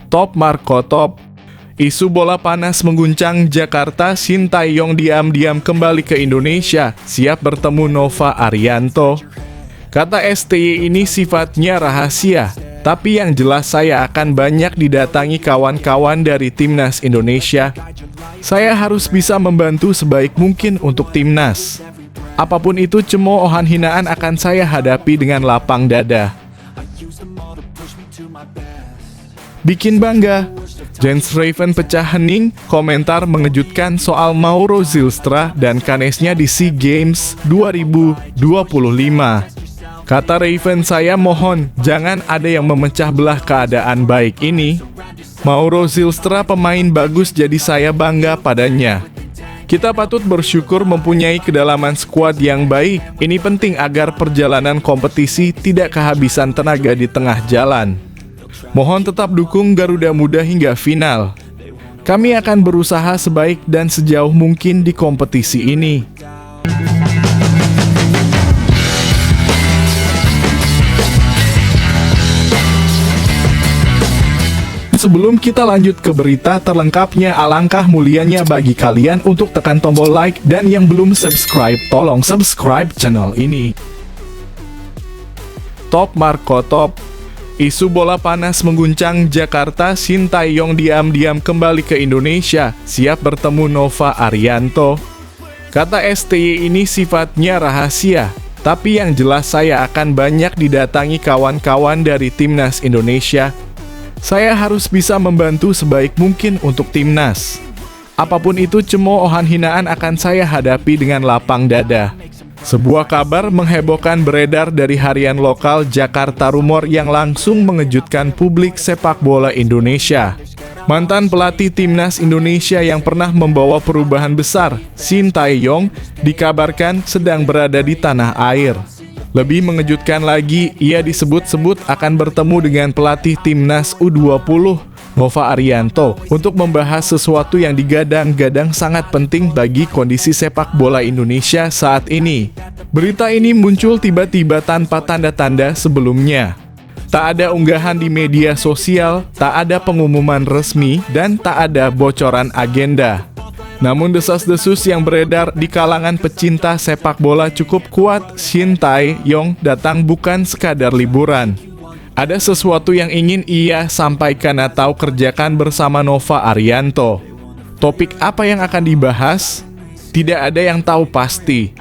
Top Marco Top. Isu bola panas mengguncang Jakarta. Shin Tae-yong diam-diam kembali ke Indonesia, siap bertemu Nova Arianto. Kata STY ini sifatnya rahasia, tapi yang jelas saya akan banyak didatangi kawan-kawan dari Timnas Indonesia. Saya harus bisa membantu sebaik mungkin untuk Timnas. Apapun itu, cemoohan hinaan akan saya hadapi dengan lapang dada. Bikin bangga, Jens Raven pecah hening, komentar mengejutkan soal Mauro Zylstra dan Kanesnya di SEA Games 2025. Kata Raven, saya mohon, jangan ada yang memecah belah keadaan baik ini. Mauro Zylstra pemain bagus, jadi saya bangga padanya. Kita patut bersyukur mempunyai kedalaman skuad yang baik. Ini penting agar perjalanan kompetisi tidak kehabisan tenaga di tengah jalan. Mohon tetap dukung Garuda Muda hingga final. Kami akan berusaha sebaik dan sejauh mungkin di kompetisi ini. Sebelum kita lanjut ke berita terlengkapnya, alangkah mulianya bagi kalian untuk tekan tombol like, dan yang belum subscribe, tolong subscribe channel ini. Top Marco Top. Isu bola panas mengguncang Jakarta. Shin Tae-yong diam-diam kembali ke Indonesia, siap bertemu Nova Arianto. Kata STY ini sifatnya rahasia, tapi yang jelas saya akan banyak didatangi kawan-kawan dari Timnas Indonesia. Saya harus bisa membantu sebaik mungkin untuk Timnas. Apapun itu, cemoohan hinaan akan saya hadapi dengan lapang dada. Sebuah kabar menghebohkan beredar dari harian lokal Jakarta Rumor yang langsung mengejutkan publik sepak bola Indonesia. Mantan pelatih Timnas Indonesia yang pernah membawa perubahan besar, Shin Tae-yong, dikabarkan sedang berada di tanah air. Lebih mengejutkan lagi, ia disebut-sebut akan bertemu dengan pelatih Timnas U20, Nova Arianto, untuk membahas sesuatu yang digadang-gadang sangat penting bagi kondisi sepak bola Indonesia saat ini. Berita ini muncul tiba-tiba tanpa tanda-tanda sebelumnya. Tak ada unggahan di media sosial, tak ada pengumuman resmi, dan tak ada bocoran agenda. Namun desas-desus yang beredar di kalangan pecinta sepak bola cukup kuat. Shin Tae-yong datang bukan sekadar liburan. Ada sesuatu yang ingin ia sampaikan atau kerjakan bersama Nova Arianto. Topik apa yang akan dibahas? Tidak ada yang tahu pasti.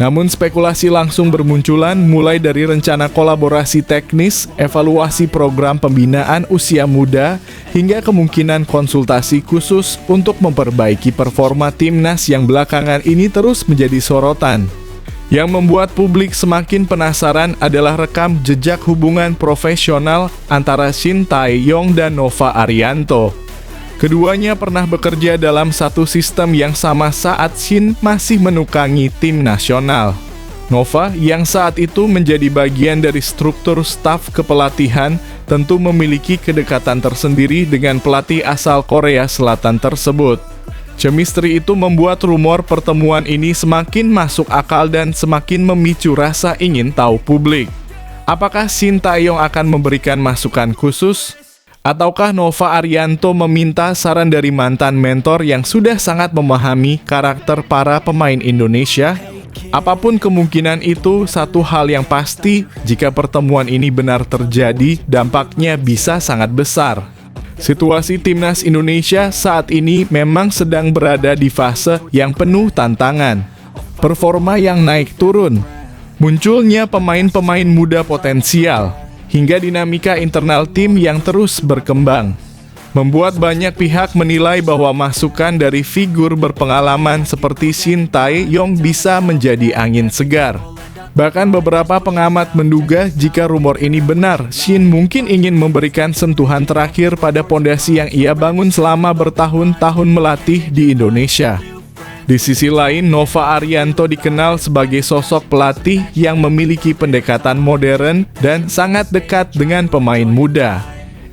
Namun spekulasi langsung bermunculan, mulai dari rencana kolaborasi teknis, evaluasi program pembinaan usia muda, hingga kemungkinan konsultasi khusus untuk memperbaiki performa Timnas yang belakangan ini terus menjadi sorotan. Yang membuat publik semakin penasaran adalah rekam jejak hubungan profesional antara Shin Tae-yong dan Nova Arianto. Keduanya pernah bekerja dalam satu sistem yang sama saat Shin masih menukangi tim nasional. Nova, yang saat itu menjadi bagian dari struktur staf kepelatihan, tentu memiliki kedekatan tersendiri dengan pelatih asal Korea Selatan tersebut. Chemistry itu membuat rumor pertemuan ini semakin masuk akal dan semakin memicu rasa ingin tahu publik. Apakah Shin Tae-yong akan memberikan masukan khusus? Ataukah Nova Arianto meminta saran dari mantan mentor yang sudah sangat memahami karakter para pemain Indonesia? Apapun kemungkinan itu, satu hal yang pasti, jika pertemuan ini benar terjadi, dampaknya bisa sangat besar. Situasi Timnas Indonesia saat ini memang sedang berada di fase yang penuh tantangan. Performa yang naik turun, munculnya pemain-pemain muda potensial, hingga dinamika internal tim yang terus berkembang, membuat banyak pihak menilai bahwa masukan dari figur berpengalaman seperti Shin Tae-yong bisa menjadi angin segar. Bahkan beberapa pengamat menduga jika rumor ini benar, Shin mungkin ingin memberikan sentuhan terakhir pada pondasi yang ia bangun selama bertahun-tahun melatih di Indonesia. Di sisi lain, Nova Arianto dikenal sebagai sosok pelatih yang memiliki pendekatan modern dan sangat dekat dengan pemain muda.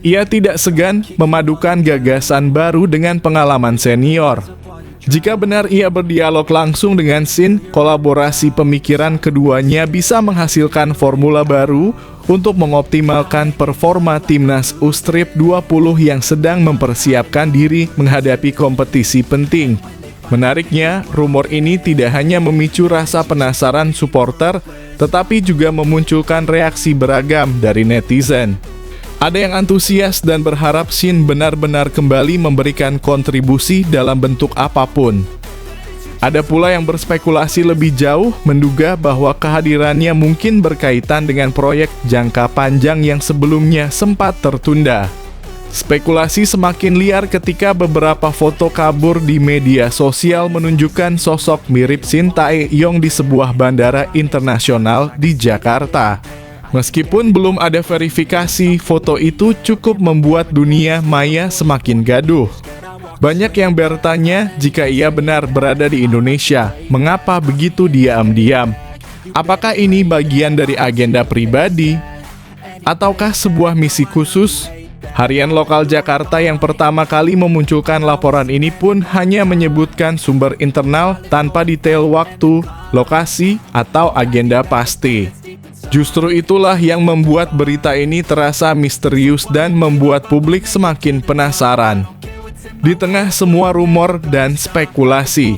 Ia tidak segan memadukan gagasan baru dengan pengalaman senior. Jika benar ia berdialog langsung dengan Shin, kolaborasi pemikiran keduanya bisa menghasilkan formula baru untuk mengoptimalkan performa timnas U-Strip 20 yang sedang mempersiapkan diri menghadapi kompetisi penting. Menariknya, rumor ini tidak hanya memicu rasa penasaran supporter, tetapi juga memunculkan reaksi beragam dari netizen. Ada yang antusias dan berharap Shin benar-benar kembali memberikan kontribusi dalam bentuk apapun. Ada pula yang berspekulasi lebih jauh, menduga bahwa kehadirannya mungkin berkaitan dengan proyek jangka panjang yang sebelumnya sempat tertunda. Spekulasi semakin liar ketika beberapa foto kabur di media sosial menunjukkan sosok mirip Shin Tae-yong di sebuah bandara internasional di Jakarta. Meskipun belum ada verifikasi, foto itu cukup membuat dunia maya semakin gaduh. Banyak yang bertanya jika ia benar berada di Indonesia, mengapa begitu diam-diam? Apakah ini bagian dari agenda pribadi? Ataukah sebuah misi khusus? Harian lokal Jakarta yang pertama kali memunculkan laporan ini pun hanya menyebutkan sumber internal tanpa detail waktu, lokasi, atau agenda pasti. Justru itulah yang membuat berita ini terasa misterius dan membuat publik semakin penasaran. Di tengah semua rumor dan spekulasi,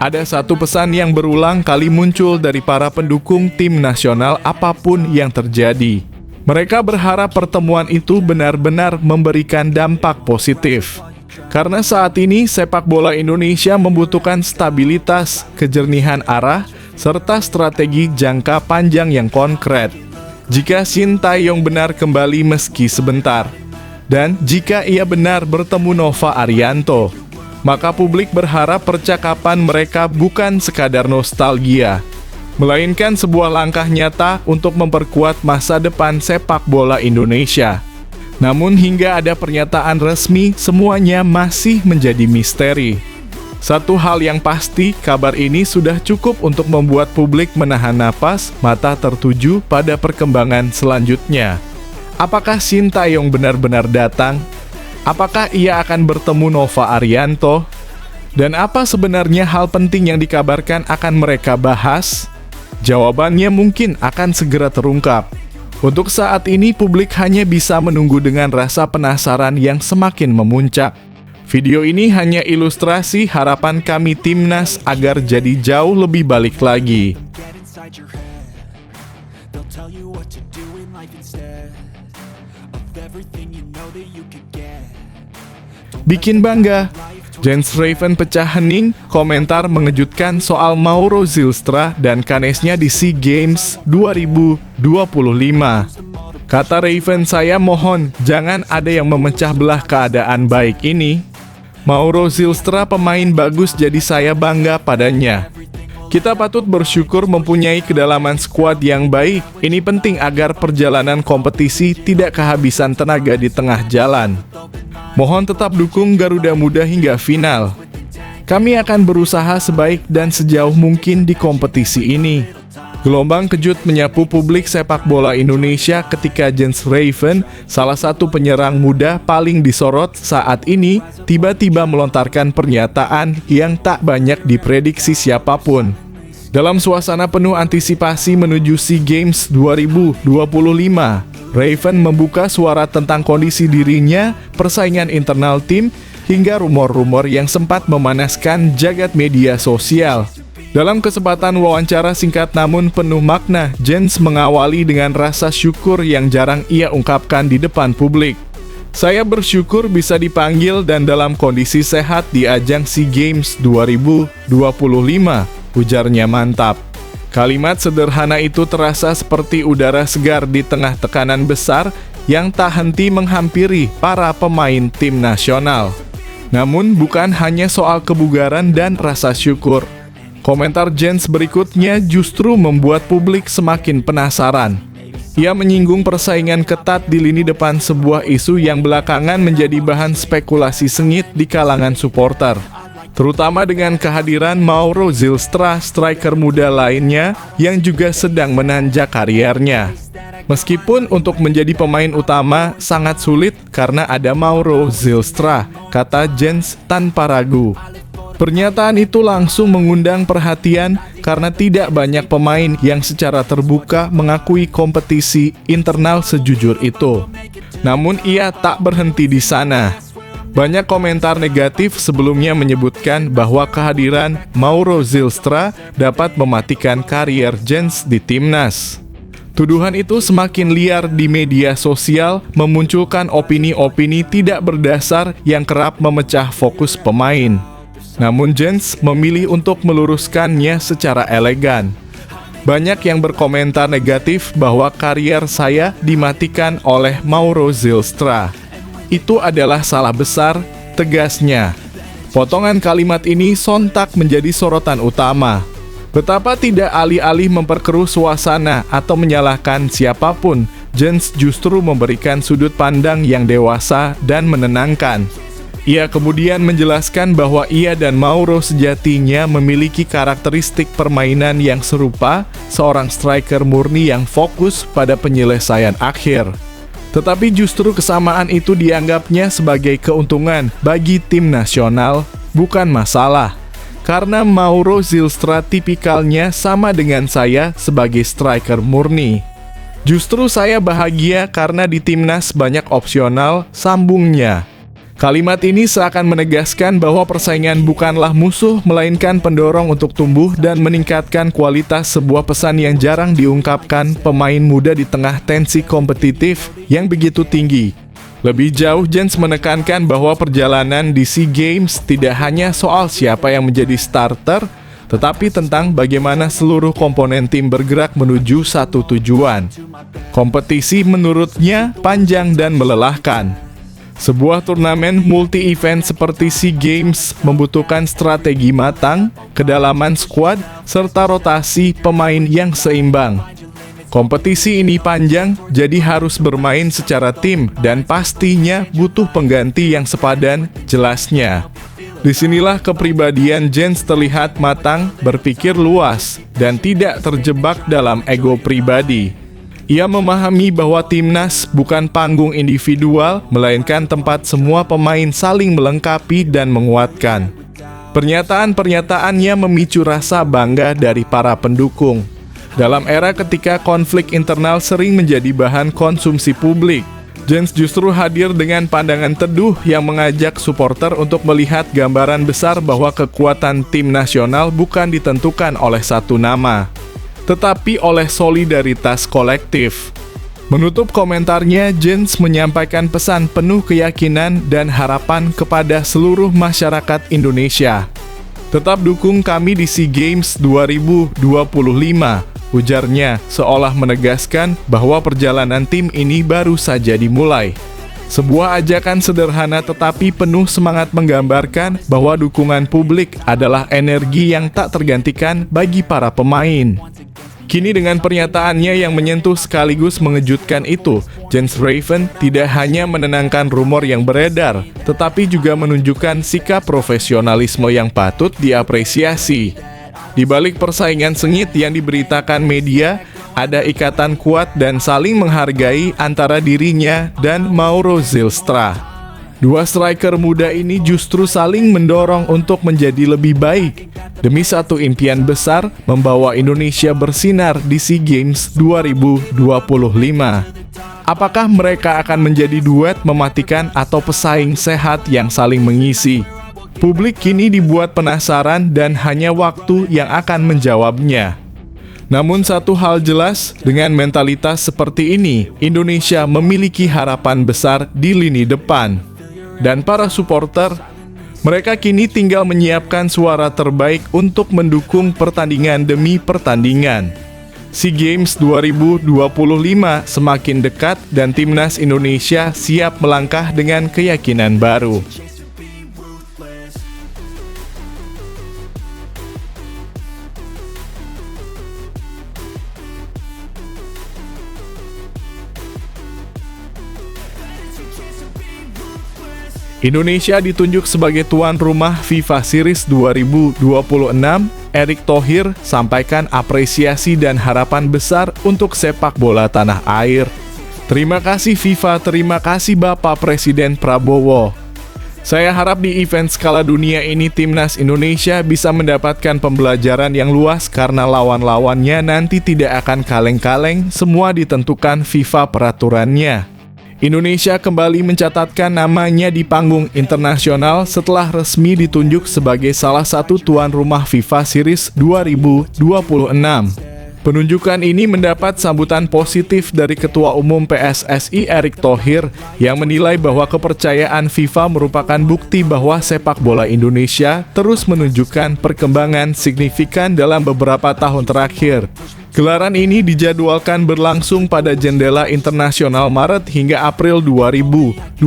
ada satu pesan yang berulang kali muncul dari para pendukung tim nasional apapun yang terjadi. Mereka berharap pertemuan itu benar-benar memberikan dampak positif. Karena saat ini sepak bola Indonesia membutuhkan stabilitas, kejernihan arah, serta strategi jangka panjang yang konkret. Jika Shin Tae-yong benar kembali meski sebentar, dan jika ia benar bertemu Nova Arianto, maka publik berharap percakapan mereka bukan sekadar nostalgia, melainkan sebuah langkah nyata untuk memperkuat masa depan sepak bola Indonesia. Namun hingga ada pernyataan resmi, semuanya masih menjadi misteri. Satu hal yang pasti, kabar ini sudah cukup untuk membuat publik menahan napas, mata tertuju pada perkembangan selanjutnya. Apakah Shin Tae-yong benar-benar datang? Apakah ia akan bertemu Nova Arianto? Dan apa sebenarnya hal penting yang dikabarkan akan mereka bahas? Jawabannya mungkin akan segera terungkap. Untuk saat ini, publik hanya bisa menunggu dengan rasa penasaran yang semakin memuncak. Video ini hanya ilustrasi harapan kami timnas agar jadi jauh lebih balik lagi. Bikin bangga, Jens Raven pecah hening, komentar mengejutkan soal Mauro Zylstra dan Kanesnya di SEA Games 2025. Kata Raven, saya mohon jangan ada yang memecah belah keadaan baik ini. Mauro Zylstra pemain bagus, jadi saya bangga padanya. Kita patut bersyukur mempunyai kedalaman skuad yang baik. Ini penting agar perjalanan kompetisi tidak kehabisan tenaga di tengah jalan. Mohon tetap dukung Garuda Muda hingga final. Kami akan berusaha sebaik dan sejauh mungkin di kompetisi ini. Gelombang kejut menyapu publik sepak bola Indonesia ketika Jens Raven, salah satu penyerang muda paling disorot saat ini, tiba-tiba melontarkan pernyataan yang tak banyak diprediksi siapapun. Dalam suasana penuh antisipasi menuju SEA Games 2025, Raven membuka suara tentang kondisi dirinya, persaingan internal tim, hingga rumor-rumor yang sempat memanaskan jagat media sosial. Dalam kesempatan wawancara singkat namun penuh makna, Jens mengawali dengan rasa syukur yang jarang ia ungkapkan di depan publik. Saya bersyukur bisa dipanggil dan dalam kondisi sehat di ajang SEA Games 2025, ujarnya mantap. Kalimat sederhana itu terasa seperti udara segar di tengah tekanan besar yang tak henti menghampiri para pemain tim nasional. Namun bukan hanya soal kebugaran dan rasa syukur. Komentar Jens berikutnya justru membuat publik semakin penasaran. Ia menyinggung persaingan ketat di lini depan, sebuah isu yang belakangan menjadi bahan spekulasi sengit di kalangan supporter. Terutama dengan kehadiran Mauro Zylstra, striker muda lainnya yang juga sedang menanjak kariernya. Meskipun untuk menjadi pemain utama sangat sulit karena ada Mauro Zylstra, kata Jens tanpa ragu. Pernyataan itu langsung mengundang perhatian karena tidak banyak pemain yang secara terbuka mengakui kompetisi internal sejujur itu. Namun ia tak berhenti di sana. Banyak komentar negatif sebelumnya menyebutkan bahwa kehadiran Mauro Zylstra dapat mematikan karier Jens di timnas. Tuduhan itu semakin liar di media sosial, memunculkan opini-opini tidak berdasar yang kerap memecah fokus pemain. Namun Jens memilih untuk meluruskannya secara elegan. Banyak yang berkomentar negatif bahwa karier saya dimatikan oleh Mauro Zylstra. Itu adalah salah besar, tegasnya. Potongan kalimat ini sontak menjadi sorotan utama. Betapa tidak alih-alih memperkeruh suasana atau menyalahkan siapapun, Jens justru memberikan sudut pandang yang dewasa dan menenangkan. Ia kemudian menjelaskan bahwa ia dan Mauro sejatinya memiliki karakteristik permainan yang serupa, seorang striker murni yang fokus pada penyelesaian akhir. Tetapi justru kesamaan itu dianggapnya sebagai keuntungan bagi tim nasional, bukan masalah. Karena Mauro Zylstra tipikalnya sama dengan saya sebagai striker murni. Justru saya bahagia karena di timnas banyak opsional, sambungnya. Kalimat ini seakan menegaskan bahwa persaingan bukanlah musuh, melainkan pendorong untuk tumbuh dan meningkatkan kualitas, sebuah pesan yang jarang diungkapkan pemain muda di tengah tensi kompetitif yang begitu tinggi. Lebih jauh, Jens menekankan bahwa perjalanan di SEA Games tidak hanya soal siapa yang menjadi starter, tetapi tentang bagaimana seluruh komponen tim bergerak menuju satu tujuan. Kompetisi menurutnya panjang dan melelahkan. Sebuah turnamen multi-event seperti SEA Games membutuhkan strategi matang, kedalaman skuad, serta rotasi pemain yang seimbang. Kompetisi ini panjang, jadi harus bermain secara tim dan pastinya butuh pengganti yang sepadan, jelasnya. Disinilah kepribadian Jens terlihat matang, berpikir luas, dan tidak terjebak dalam ego pribadi. Ia memahami bahwa timnas bukan panggung individual, melainkan tempat semua pemain saling melengkapi dan menguatkan. Pernyataan-pernyataannya memicu rasa bangga dari para pendukung. Dalam era ketika konflik internal sering menjadi bahan konsumsi publik, Jens justru hadir dengan pandangan teduh yang mengajak supporter untuk melihat gambaran besar bahwa kekuatan tim nasional bukan ditentukan oleh satu nama, tetapi oleh solidaritas kolektif. Menutup komentarnya, Jens menyampaikan pesan penuh keyakinan dan harapan kepada seluruh masyarakat Indonesia. Tetap dukung kami di SEA Games 2025. Ujarnya, seolah menegaskan bahwa perjalanan tim ini baru saja dimulai. Sebuah ajakan sederhana tetapi penuh semangat menggambarkan bahwa dukungan publik adalah energi yang tak tergantikan bagi para pemain. Kini dengan pernyataannya yang menyentuh sekaligus mengejutkan itu, Jens Raven tidak hanya menenangkan rumor yang beredar, tetapi juga menunjukkan sikap profesionalisme yang patut diapresiasi. Di balik persaingan sengit yang diberitakan media, ada ikatan kuat dan saling menghargai antara dirinya dan Mauro Zylstra. Dua striker muda ini justru saling mendorong untuk menjadi lebih baik, demi satu impian besar membawa Indonesia bersinar di SEA Games 2025. Apakah mereka akan menjadi duet mematikan atau pesaing sehat yang saling mengisi? Publik kini dibuat penasaran dan hanya waktu yang akan menjawabnya. Namun satu hal jelas, dengan mentalitas seperti ini, Indonesia memiliki harapan besar di lini depan. Dan para supporter, mereka kini tinggal menyiapkan suara terbaik untuk mendukung pertandingan demi pertandingan. SEA Games 2025 semakin dekat dan timnas Indonesia siap melangkah dengan keyakinan baru. Indonesia ditunjuk sebagai tuan rumah FIFA Series 2026. Erick Thohir sampaikan apresiasi dan harapan besar untuk sepak bola tanah air. Terima kasih FIFA, terima kasih Bapak Presiden Prabowo. Saya harap di event skala dunia ini Timnas Indonesia bisa mendapatkan pembelajaran yang luas karena lawan-lawannya nanti tidak akan kaleng-kaleng, semua ditentukan FIFA peraturannya. Indonesia kembali mencatatkan namanya di panggung internasional setelah resmi ditunjuk sebagai salah satu tuan rumah FIFA Series 2026. Penunjukan ini mendapat sambutan positif dari Ketua Umum PSSI Erick Thohir yang menilai bahwa kepercayaan FIFA merupakan bukti bahwa sepak bola Indonesia terus menunjukkan perkembangan signifikan dalam beberapa tahun terakhir. Gelaran ini dijadwalkan berlangsung pada jendela internasional Maret hingga April 2026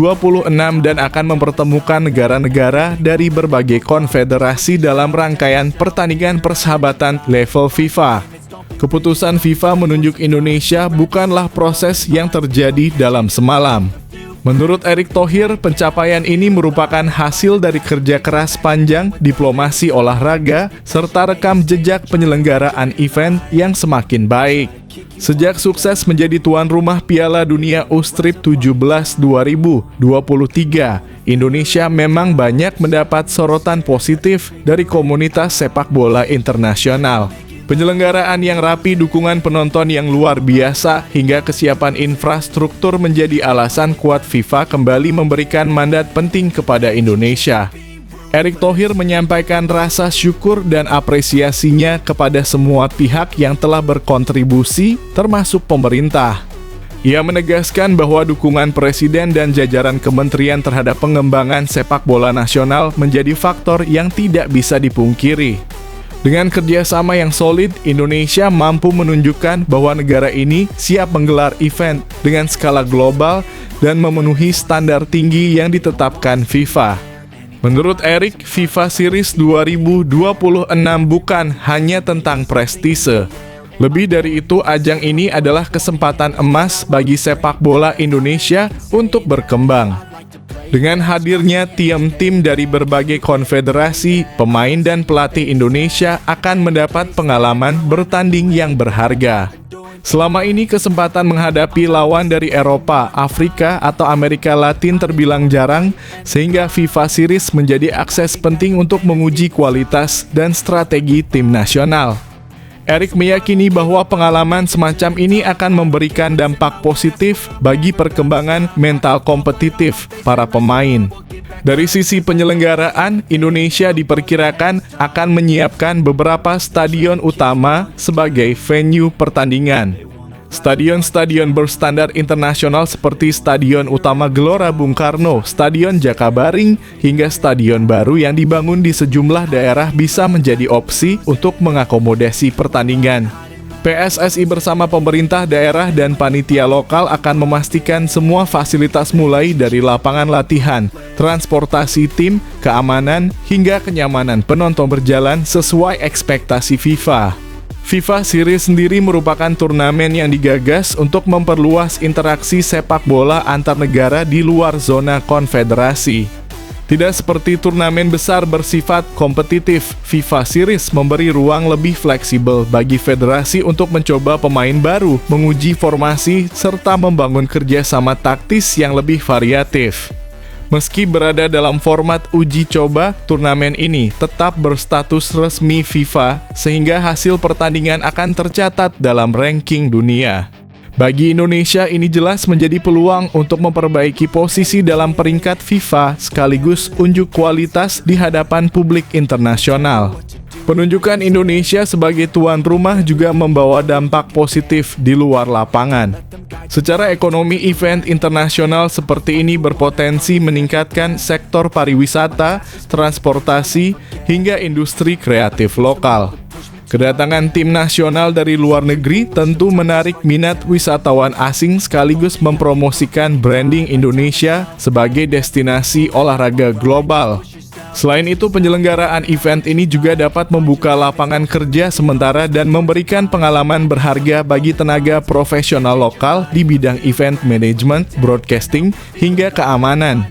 dan akan mempertemukan negara-negara dari berbagai konfederasi dalam rangkaian pertandingan persahabatan level FIFA. Keputusan FIFA menunjuk Indonesia bukanlah proses yang terjadi dalam semalam. Menurut Erick Thohir, pencapaian ini merupakan hasil dari kerja keras panjang, diplomasi olahraga, serta rekam jejak penyelenggaraan event yang semakin baik. Sejak sukses menjadi tuan rumah Piala Dunia U-Strip 17 2023, Indonesia memang banyak mendapat sorotan positif dari komunitas sepak bola internasional. Penyelenggaraan yang rapi, dukungan penonton yang luar biasa, hingga kesiapan infrastruktur menjadi alasan kuat FIFA kembali memberikan mandat penting kepada Indonesia. Erick Thohir menyampaikan rasa syukur dan apresiasinya kepada semua pihak yang telah berkontribusi, termasuk pemerintah. Ia menegaskan bahwa dukungan Presiden dan jajaran kementerian terhadap pengembangan sepak bola nasional menjadi faktor yang tidak bisa dipungkiri. Dengan kerjasama yang solid, Indonesia mampu menunjukkan bahwa negara ini siap menggelar event dengan skala global dan memenuhi standar tinggi yang ditetapkan FIFA. Menurut Erick, FIFA Series 2026 bukan hanya tentang prestise. Lebih dari itu, ajang ini adalah kesempatan emas bagi sepak bola Indonesia untuk berkembang. Dengan hadirnya tim-tim dari berbagai konfederasi, pemain dan pelatih Indonesia akan mendapat pengalaman bertanding yang berharga. Selama ini kesempatan menghadapi lawan dari Eropa, Afrika, atau Amerika Latin terbilang jarang, sehingga FIFA Series menjadi akses penting untuk menguji kualitas dan strategi tim nasional. Erick meyakini bahwa pengalaman semacam ini akan memberikan dampak positif bagi perkembangan mental kompetitif para pemain. Dari sisi penyelenggaraan, Indonesia diperkirakan akan menyiapkan beberapa stadion utama sebagai venue pertandingan. Stadion-stadion berstandar internasional seperti Stadion Utama Gelora Bung Karno, Stadion Jakabaring, hingga stadion baru yang dibangun di sejumlah daerah bisa menjadi opsi untuk mengakomodasi pertandingan. PSSI bersama pemerintah daerah dan panitia lokal akan memastikan semua fasilitas mulai dari lapangan latihan, transportasi tim, keamanan, hingga kenyamanan penonton berjalan sesuai ekspektasi FIFA. FIFA Series sendiri merupakan turnamen yang digagas untuk memperluas interaksi sepak bola antar negara di luar zona konfederasi. Tidak seperti turnamen besar bersifat kompetitif, FIFA Series memberi ruang lebih fleksibel bagi federasi untuk mencoba pemain baru, menguji formasi, serta membangun kerjasama taktis yang lebih variatif. Meski berada dalam format uji coba, turnamen ini tetap berstatus resmi FIFA sehingga hasil pertandingan akan tercatat dalam ranking dunia. Bagi Indonesia, ini jelas menjadi peluang untuk memperbaiki posisi dalam peringkat FIFA sekaligus unjuk kualitas di hadapan publik internasional. Penunjukan Indonesia sebagai tuan rumah juga membawa dampak positif di luar lapangan. Secara ekonomi, event internasional seperti ini berpotensi meningkatkan sektor pariwisata, transportasi, hingga industri kreatif lokal. Kedatangan tim nasional dari luar negeri tentu menarik minat wisatawan asing sekaligus mempromosikan branding Indonesia sebagai destinasi olahraga global. Selain itu, penyelenggaraan event ini juga dapat membuka lapangan kerja sementara dan memberikan pengalaman berharga bagi tenaga profesional lokal di bidang event management, broadcasting, hingga keamanan.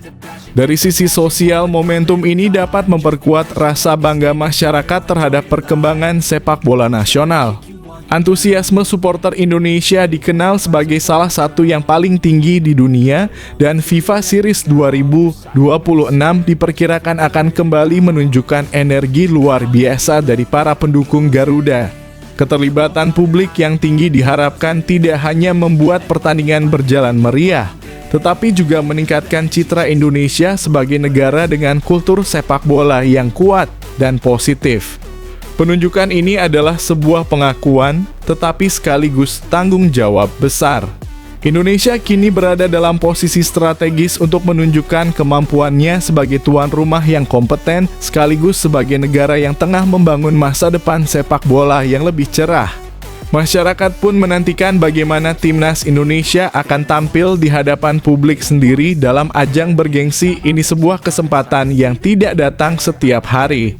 Dari sisi sosial, momentum ini dapat memperkuat rasa bangga masyarakat terhadap perkembangan sepak bola nasional. Antusiasme supporter Indonesia dikenal sebagai salah satu yang paling tinggi di dunia, dan FIFA Series 2026 diperkirakan akan kembali menunjukkan energi luar biasa dari para pendukung Garuda. Keterlibatan publik yang tinggi diharapkan tidak hanya membuat pertandingan berjalan meriah, tetapi juga meningkatkan citra Indonesia sebagai negara dengan kultur sepak bola yang kuat dan positif. Penunjukan ini adalah sebuah pengakuan, tetapi sekaligus tanggung jawab besar. Indonesia kini berada dalam posisi strategis untuk menunjukkan kemampuannya sebagai tuan rumah yang kompeten, sekaligus sebagai negara yang tengah membangun masa depan sepak bola yang lebih cerah. Masyarakat pun menantikan bagaimana timnas Indonesia akan tampil di hadapan publik sendiri dalam ajang bergengsi ini, sebuah kesempatan yang tidak datang setiap hari.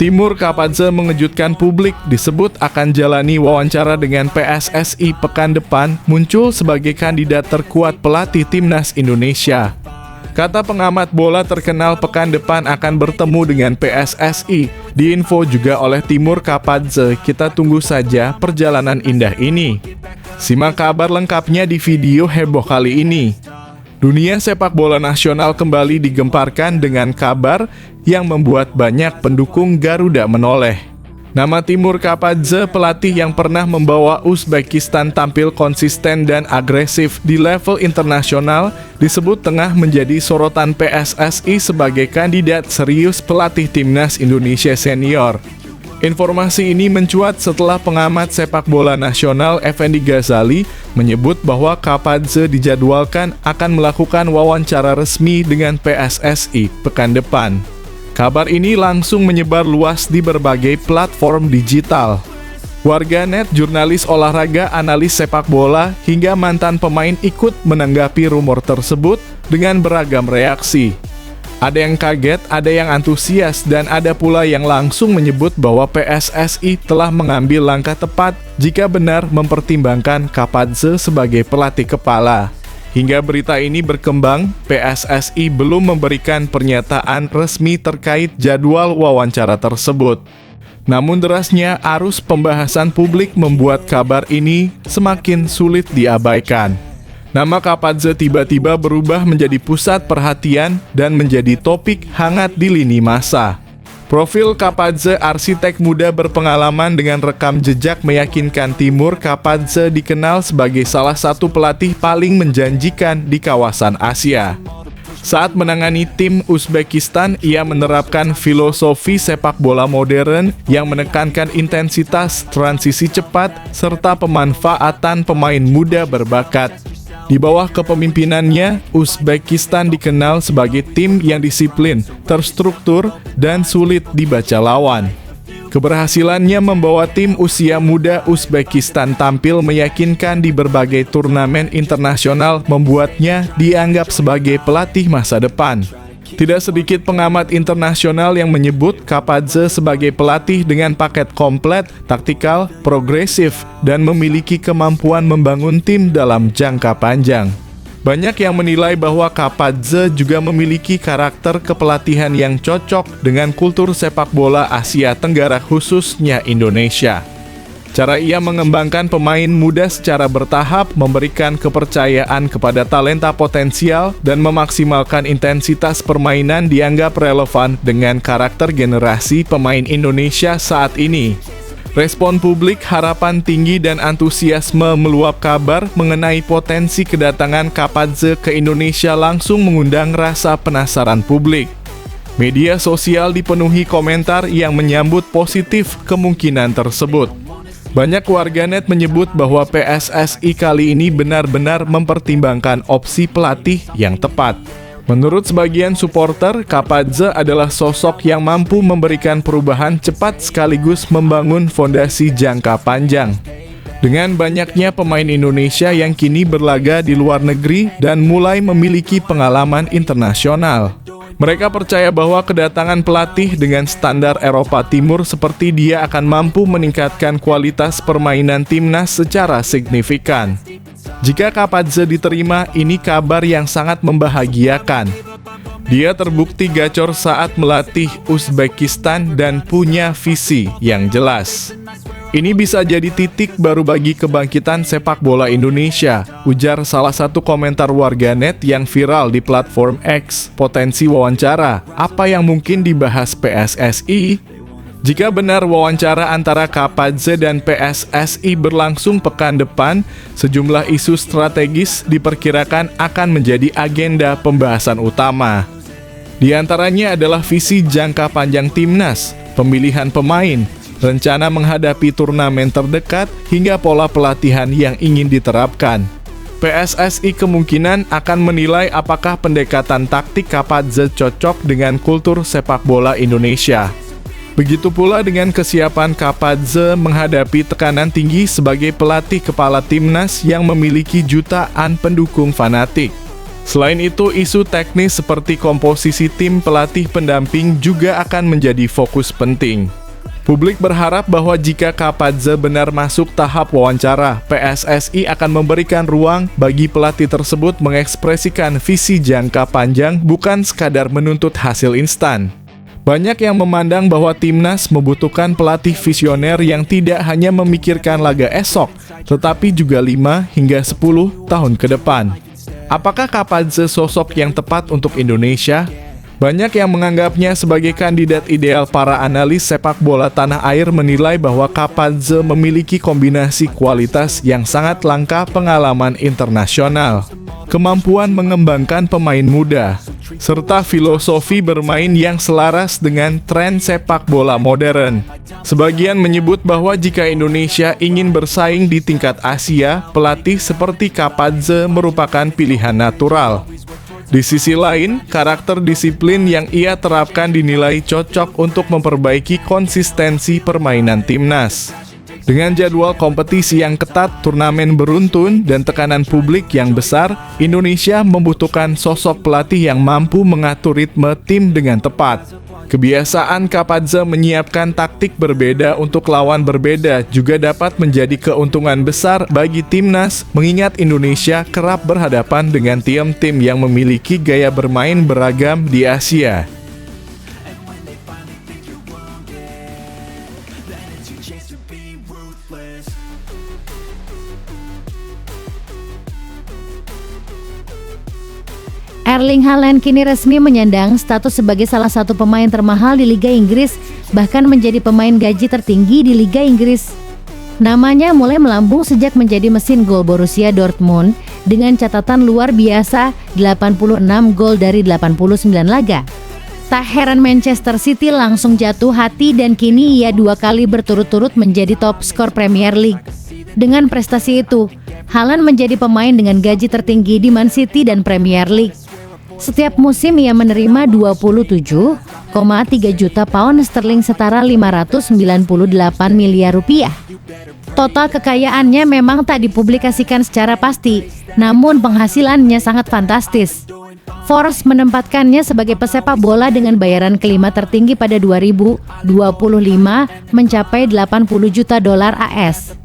Timur Kapadze mengejutkan publik, disebut akan jalani wawancara dengan PSSI pekan depan, muncul sebagai kandidat terkuat pelatih timnas Indonesia. Kata pengamat bola terkenal pekan depan akan bertemu dengan PSSI. Diinfo juga oleh Timur Kapadze, kita tunggu saja perjalanan indah ini. Simak kabar lengkapnya di video heboh kali ini. Dunia sepak bola nasional kembali digemparkan dengan kabar yang membuat banyak pendukung Garuda menoleh. Nama Timur Kapadze, pelatih yang pernah membawa Uzbekistan tampil konsisten dan agresif di level internasional, disebut tengah menjadi sorotan PSSI sebagai kandidat serius pelatih timnas Indonesia senior. Informasi ini mencuat setelah pengamat sepak bola nasional Effendi Ghazali menyebut bahwa Kapadze dijadwalkan akan melakukan wawancara resmi dengan PSSI pekan depan. Kabar ini langsung menyebar luas di berbagai platform digital. Warganet, jurnalis olahraga, analis sepak bola, hingga mantan pemain ikut menanggapi rumor tersebut dengan beragam reaksi. Ada yang kaget, ada yang antusias, dan ada pula yang langsung menyebut bahwa PSSI telah mengambil langkah tepat jika benar mempertimbangkan Kapadze sebagai pelatih kepala. Hingga berita ini berkembang, PSSI belum memberikan pernyataan resmi terkait jadwal wawancara tersebut. Namun derasnya arus pembahasan publik membuat kabar ini semakin sulit diabaikan. Nama Kapadze tiba-tiba berubah menjadi pusat perhatian dan menjadi topik hangat di lini masa. Profil Kapadze, arsitek muda berpengalaman dengan rekam jejak meyakinkan. Timur Kapadze dikenal sebagai salah satu pelatih paling menjanjikan di kawasan Asia. Saat menangani tim Uzbekistan, ia menerapkan filosofi sepak bola modern yang menekankan intensitas, transisi cepat, serta pemanfaatan pemain muda berbakat. Di bawah kepemimpinannya, Uzbekistan dikenal sebagai tim yang disiplin, terstruktur, dan sulit dibaca lawan. Keberhasilannya membawa tim usia muda Uzbekistan tampil meyakinkan di berbagai turnamen internasional membuatnya dianggap sebagai pelatih masa depan. Tidak sedikit pengamat internasional yang menyebut Kapadze sebagai pelatih dengan paket komplet, taktikal, progresif, dan memiliki kemampuan membangun tim dalam jangka panjang. Banyak yang menilai bahwa Kapadze juga memiliki karakter kepelatihan yang cocok dengan kultur sepak bola Asia Tenggara, khususnya Indonesia. Cara ia mengembangkan pemain muda secara bertahap, memberikan kepercayaan kepada talenta potensial, dan memaksimalkan intensitas permainan dianggap relevan dengan karakter generasi pemain Indonesia saat ini. Respon publik, harapan tinggi, dan antusiasme meluap kabar mengenai potensi kedatangan Kapadze ke Indonesia langsung mengundang rasa penasaran publik. Media sosial dipenuhi komentar yang menyambut positif kemungkinan tersebut. Banyak warganet menyebut bahwa PSSI kali ini benar-benar mempertimbangkan opsi pelatih yang tepat. Menurut sebagian supporter, Kapadze adalah sosok yang mampu memberikan perubahan cepat sekaligus membangun fondasi jangka panjang. Dengan banyaknya pemain Indonesia yang kini berlaga di luar negeri dan mulai memiliki pengalaman internasional, Mereka percaya bahwa kedatangan pelatih dengan standar Eropa Timur seperti dia akan mampu meningkatkan kualitas permainan timnas secara signifikan. Jika Kapadze diterima, ini kabar yang sangat membahagiakan. Dia terbukti gacor saat melatih Uzbekistan dan punya visi yang jelas. Ini bisa jadi titik baru bagi kebangkitan sepak bola Indonesia, ujar salah satu komentar warganet yang viral di platform X. Potensi wawancara, apa yang mungkin dibahas PSSI? Jika benar wawancara antara Kapadze dan PSSI berlangsung pekan depan, sejumlah isu strategis diperkirakan akan menjadi agenda pembahasan utama. Di antaranya adalah visi jangka panjang timnas, pemilihan pemain, rencana menghadapi turnamen terdekat, hingga pola pelatihan yang ingin diterapkan. PSSI kemungkinan akan menilai apakah pendekatan taktik Kapadze cocok dengan kultur sepak bola Indonesia. Begitu pula dengan kesiapan Kapadze menghadapi tekanan tinggi sebagai pelatih kepala timnas yang memiliki jutaan pendukung fanatik. Selain itu, isu teknis seperti komposisi tim pelatih pendamping juga akan menjadi fokus penting. Publik berharap bahwa jika Kapadze benar masuk tahap wawancara, PSSI akan memberikan ruang bagi pelatih tersebut mengekspresikan visi jangka panjang, bukan sekadar menuntut hasil instan. Banyak yang memandang bahwa timnas membutuhkan pelatih visioner yang tidak hanya memikirkan laga esok, tetapi juga 5 hingga 10 tahun ke depan. Apakah Kapadze sosok yang tepat untuk Indonesia? Banyak yang menganggapnya sebagai kandidat ideal. Para analis sepak bola tanah air menilai bahwa Kapadze memiliki kombinasi kualitas yang sangat langka, pengalaman internasional, kemampuan mengembangkan pemain muda, serta filosofi bermain yang selaras dengan tren sepak bola modern. Sebagian menyebut bahwa jika Indonesia ingin bersaing di tingkat Asia, pelatih seperti Kapadze merupakan pilihan natural. Di sisi lain, karakter disiplin yang ia terapkan dinilai cocok untuk memperbaiki konsistensi permainan timnas. Dengan jadwal kompetisi yang ketat, turnamen beruntun, dan tekanan publik yang besar, Indonesia membutuhkan sosok pelatih yang mampu mengatur ritme tim dengan tepat. Kebiasaan Kapadze menyiapkan taktik berbeda untuk lawan berbeda juga dapat menjadi keuntungan besar bagi timnas, mengingat Indonesia kerap berhadapan dengan tim-tim yang memiliki gaya bermain beragam di Asia. Erling Haaland kini resmi menyandang status sebagai salah satu pemain termahal di Liga Inggris, bahkan menjadi pemain gaji tertinggi di Liga Inggris. Namanya mulai melambung sejak menjadi mesin gol Borussia Dortmund dengan catatan luar biasa 86 gol dari 89 laga. Tak heran Manchester City langsung jatuh hati dan kini ia 2 kali berturut-turut menjadi top skor Premier League. Dengan prestasi itu, Haaland menjadi pemain dengan gaji tertinggi di Man City dan Premier League. Setiap musim ia menerima 27,3 juta pound sterling setara 598 miliar rupiah. Total kekayaannya memang tak dipublikasikan secara pasti, namun penghasilannya sangat fantastis. Forbes menempatkannya sebagai pesepak bola dengan bayaran kelima tertinggi pada 2025 mencapai 80 juta dolar AS.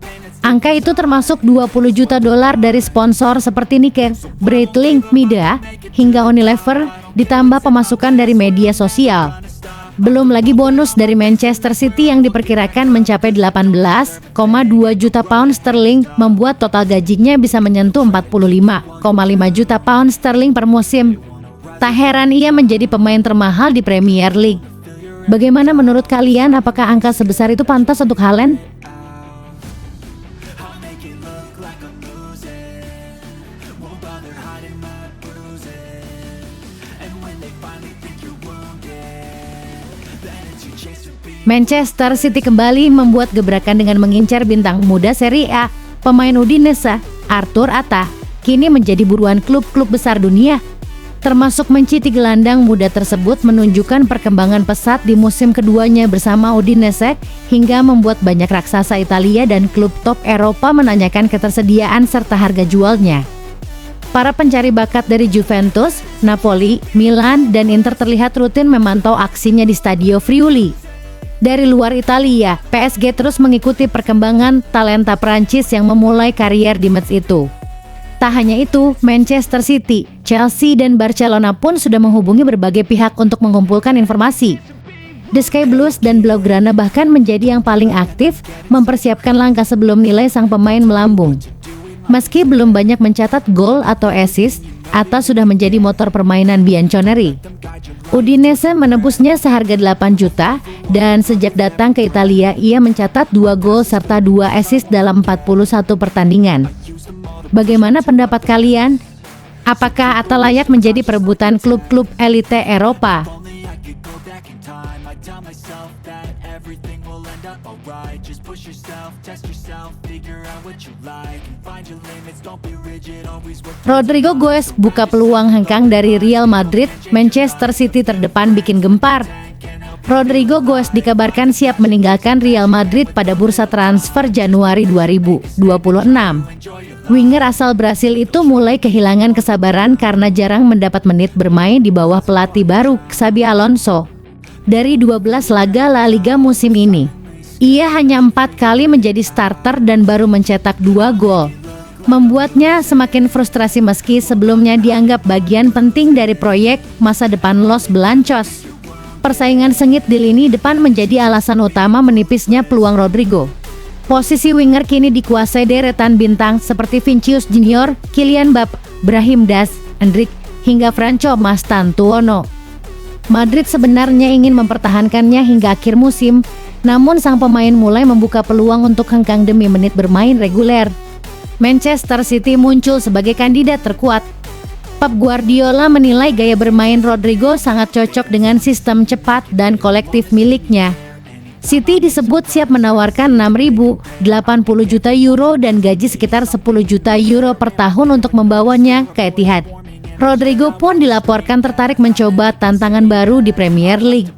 Angka itu termasuk 20 juta dolar dari sponsor seperti Nike, Breitling Media, hingga Unilever, ditambah pemasukan dari media sosial. Belum lagi bonus dari Manchester City yang diperkirakan mencapai 18,2 juta pound sterling, membuat total gajinya bisa menyentuh 45,5 juta pound sterling per musim. Tak heran ia menjadi pemain termahal di Premier League. Bagaimana menurut kalian, apakah angka sebesar itu pantas untuk Haaland? Manchester City kembali membuat gebrakan dengan mengincar bintang muda Serie A. Pemain Udinese, Arthur Atta, kini menjadi buruan klub-klub besar dunia. Termasuk menciti gelandang muda tersebut menunjukkan perkembangan pesat di musim keduanya bersama Udinese, hingga membuat banyak raksasa Italia dan klub top Eropa menanyakan ketersediaan serta harga jualnya. Para pencari bakat dari Juventus, Napoli, Milan, dan Inter terlihat rutin memantau aksinya di Stadio Friuli. Dari luar Italia, PSG terus mengikuti perkembangan talenta Prancis yang memulai karier di match itu. Tak hanya itu, Manchester City, Chelsea, dan Barcelona pun sudah menghubungi berbagai pihak untuk mengumpulkan informasi. The Sky Blues dan Blaugrana bahkan menjadi yang paling aktif mempersiapkan langkah sebelum nilai sang pemain melambung. Meski belum banyak mencatat gol atau assist, Atta sudah menjadi motor permainan Bianconeri. Udinese menebusnya seharga 8 juta dan sejak datang ke Italia ia mencatat 2 gol serta 2 assist dalam 41 pertandingan. Bagaimana pendapat kalian? Apakah Atta layak menjadi perebutan klub-klub elite Eropa? Rodrigo Goes buka peluang hengkang dari Real Madrid, Manchester City terdepan bikin gempar. Rodrigo Goes dikabarkan siap meninggalkan Real Madrid pada bursa transfer Januari 2026. Winger asal Brasil itu mulai kehilangan kesabaran karena jarang mendapat menit bermain di bawah pelatih baru Xabi Alonso. Dari 12 laga La Liga musim ini, ia hanya 4 kali menjadi starter dan baru mencetak 2 gol. Membuatnya semakin frustrasi meski sebelumnya dianggap bagian penting dari proyek masa depan Los Blancos. Persaingan sengit di lini depan menjadi alasan utama menipisnya peluang Rodrigo. Posisi winger kini dikuasai deretan bintang seperti Vinícius Junior, Kylian Mbappé, Brahim Diaz, Endrick, hingga Franco Mastantuono. Madrid sebenarnya ingin mempertahankannya hingga akhir musim, namun sang pemain mulai membuka peluang untuk hengkang demi menit bermain reguler. Manchester City muncul sebagai kandidat terkuat. Pep Guardiola menilai gaya bermain Rodrigo sangat cocok dengan sistem cepat dan kolektif miliknya. City disebut siap menawarkan 6.080 juta euro dan gaji sekitar 10 juta euro per tahun untuk membawanya ke Etihad. Rodrigo pun dilaporkan tertarik mencoba tantangan baru di Premier League.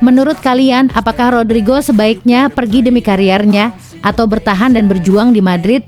Menurut kalian, apakah Rodrigo sebaiknya pergi demi kariernya atau bertahan dan berjuang di Madrid?